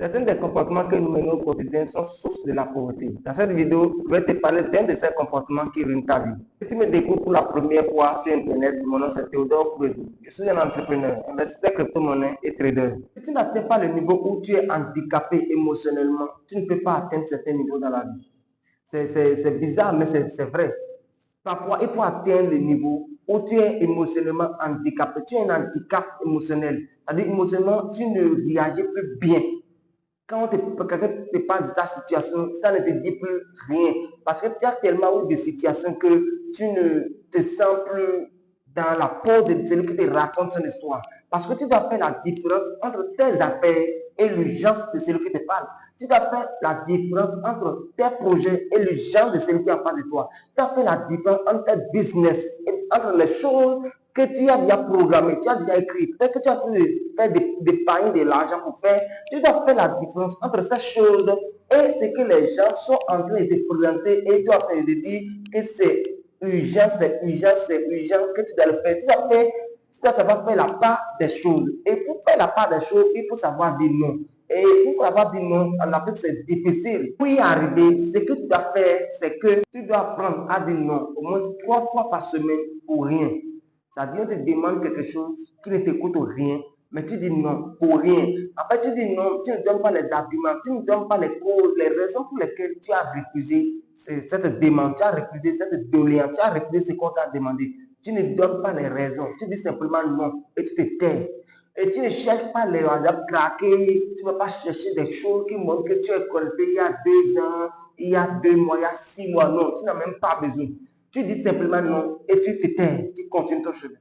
Certains des comportements que nous menons au quotidien sont source de la pauvreté. Dans cette vidéo, je vais te parler d'un de ces comportements qui ruinent ta vie. Si tu me découvres pour la première fois sur Internet, mon nom c'est Théodore Kouredou. Je suis un entrepreneur, investisseur crypto-monnaie et trader. Si tu n'atteins pas le niveau où tu es handicapé émotionnellement, tu ne peux pas atteindre certains niveaux dans la vie. C'est bizarre, mais c'est vrai. Parfois, il faut atteindre le niveau où tu es émotionnellement handicapé. Tu as un handicap émotionnel. C'est-à-dire, émotionnellement, tu ne réagis plus bien. Quand quelqu'un te parle de ta situation, ça ne te dit plus rien. Parce que tu as tellement eu de situations que tu ne te sens plus dans la peau de celui qui te raconte son histoire. Parce que tu dois faire la différence entre tes affaires et l'urgence de celui qui te parle. Tu dois faire la différence entre tes projets et l'urgence de celui qui en parle de toi. Tu dois faire la différence entre tes business et entre les choses que tu as déjà programmé, tu as déjà écrit, peut-être que tu as pu faire d'épargner de l'argent pour faire, tu dois faire la différence entre ces choses et ce que les gens sont en train de te présenter et tu dois faire de dire que c'est urgent, c'est urgent, c'est urgent, que tu dois le faire. Tu dois savoir faire la part des choses. Et pour faire la part des choses, il faut savoir dire non. Et pour savoir dire non, en Afrique, c'est difficile. Pour y arriver, ce que tu dois faire, c'est que tu dois apprendre à dire non au moins 3 fois par semaine pour rien. C'est-à-dire, on te demande quelque chose qui ne te coûte rien, mais tu dis non pour rien. En fait, tu dis non, tu ne donnes pas les arguments, tu ne donnes pas les causes, les raisons pour lesquelles tu as refusé cette demande, tu as refusé cette doléance, tu as refusé ce qu'on t'a demandé. Tu ne donnes pas les raisons, tu dis simplement non et tu te tais. Et tu ne cherches pas les hasards craqués, tu ne vas pas chercher des choses qui montrent que tu es connecté il y a 2 ans, il y a 2 mois, il y a 6 mois. Non, tu n'as même pas besoin. Tu dis simplement non et tu te tais, tu continues ton chemin.